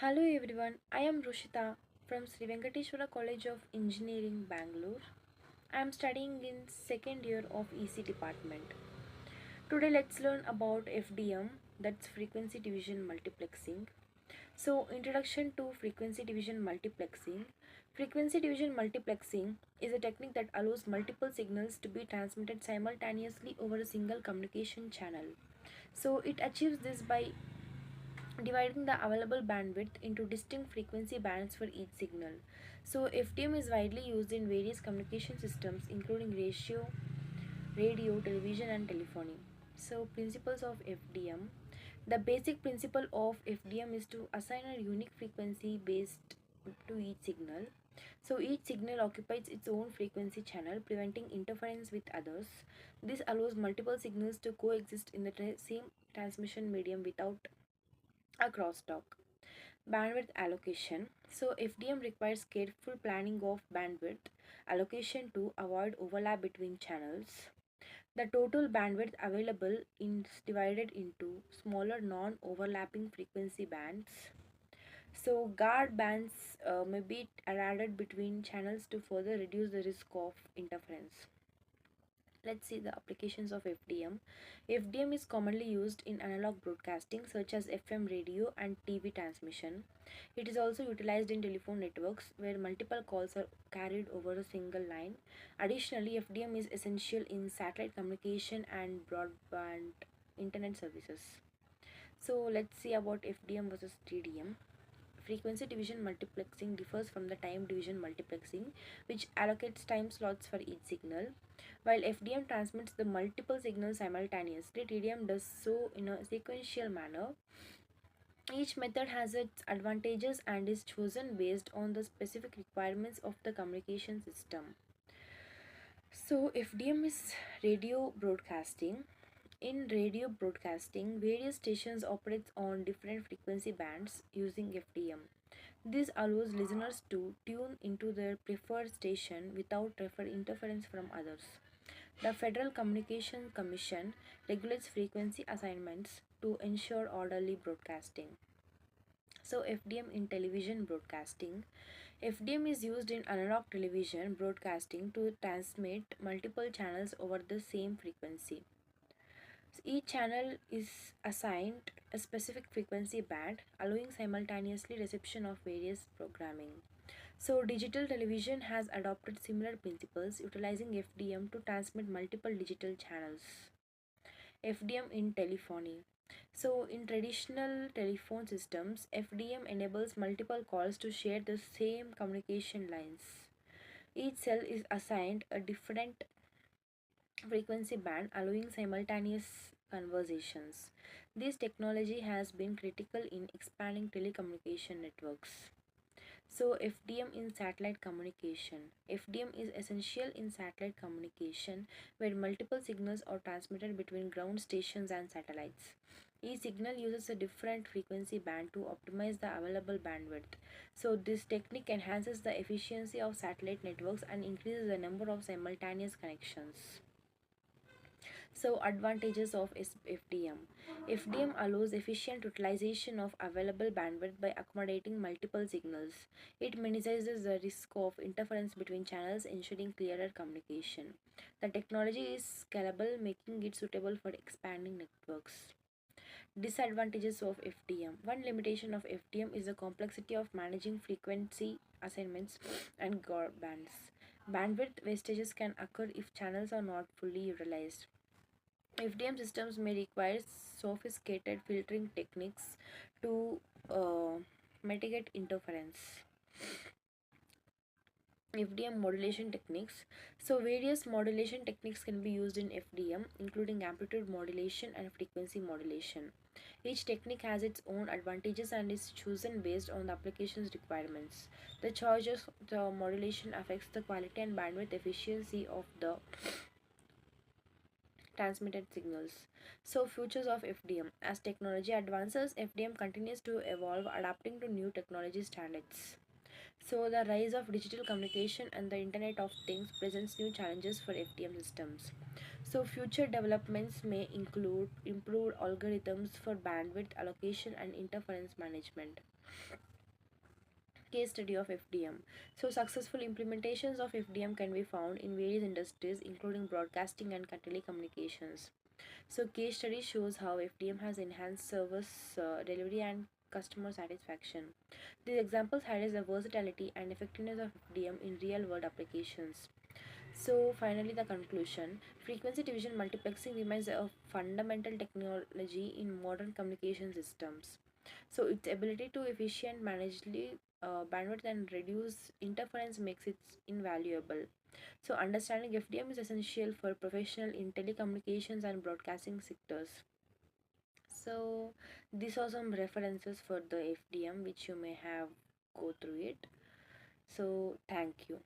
Hello everyone, I am Rushita from Sri Venkateswara College of Engineering, Bangalore. I am studying in second year of EC department. Today let's learn about FDM, that's frequency division multiplexing. So, introduction to frequency division multiplexing. Frequency division multiplexing is a technique that allows multiple signals to be transmitted simultaneously over a single communication channel. So, it achieves this by dividing the available bandwidth into distinct frequency bands for each signal. So, FDM is widely used in various communication systems, including radio, television, and telephony. So, principles of FDM. The basic principle of FDM is to assign a unique frequency based to each signal. So, each signal occupies its own frequency channel, preventing interference with others. This allows multiple signals to coexist in the same transmission medium without a crosstalk. Bandwidth allocation. So, FDM requires careful planning of bandwidth allocation to avoid overlap between channels. The total bandwidth available is divided into smaller non overlapping frequency bands. So, guard bands may be added between channels to further reduce the risk of interference. Let's see the applications of FDM. FDM is commonly used in analog broadcasting such as FM radio and TV transmission. It is also utilized in telephone networks where multiple calls are carried over a single line. Additionally, FDM is essential in satellite communication and broadband internet services. So let's see about FDM versus TDM. Frequency division multiplexing differs from the time division multiplexing, which allocates time slots for each signal. While FDM transmits the multiple signals simultaneously, TDM does so in a sequential manner. Each method has its advantages and is chosen based on the specific requirements of the communication system. So, FDM is radio broadcasting. In radio broadcasting, various stations operate on different frequency bands using FDM. This allows listeners to tune into their preferred station without interference from others. The Federal Communications Commission regulates frequency assignments to ensure orderly broadcasting. So, FDM in television broadcasting. FDM is used in analog television broadcasting to transmit multiple channels over the same frequency. Each channel is assigned a specific frequency band, allowing simultaneously reception of various programming. So, digital television has adopted similar principles, utilizing FDM to transmit multiple digital channels. FDM in telephony. So, in traditional telephone systems, FDM enables multiple calls to share the same communication lines. Each cell is assigned a different frequency band, allowing simultaneous conversations. This technology has been critical in expanding telecommunication networks. So, FDM in satellite communication. FDM is essential in satellite communication where multiple signals are transmitted between ground stations and satellites. Each signal uses a different frequency band to optimize the available bandwidth. So, this technique enhances the efficiency of satellite networks and increases the number of simultaneous connections. So, advantages of FDM. FDM allows efficient utilization of available bandwidth by accommodating multiple signals. It minimizes the risk of interference between channels, ensuring clearer communication. The technology is scalable, making it suitable for expanding networks. Disadvantages of FDM. One limitation of FDM is the complexity of managing frequency assignments and guard bands. Bandwidth wastages can occur if channels are not fully utilized. FDM systems may require sophisticated filtering techniques to mitigate interference. FDM modulation techniques. So, various modulation techniques can be used in FDM, including amplitude modulation and frequency modulation. Each technique has its own advantages and is chosen based on the application's requirements. The choice of the modulation affects the quality and bandwidth efficiency of the transmitted signals. So, futures of FDM. As technology advances, FDM continues to evolve, adapting to new technology standards. So, the rise of digital communication and the Internet of Things presents new challenges for FDM systems. So, future developments may include improved algorithms for bandwidth allocation and interference management. Case study of FDM. So, successful implementations of FDM can be found in various industries, including broadcasting and telecommunications. So, case study shows how FDM has enhanced service delivery and customer satisfaction. These examples highlight the versatility and effectiveness of FDM in real world applications. So, finally, the conclusion: frequency division multiplexing remains a fundamental technology in modern communication systems. So, its ability to efficient manage bandwidth and reduce interference makes it invaluable. So, understanding FDM is essential for professional in telecommunications and broadcasting sectors. So, these are some references for the FDM which you may have go through it. So, thank you.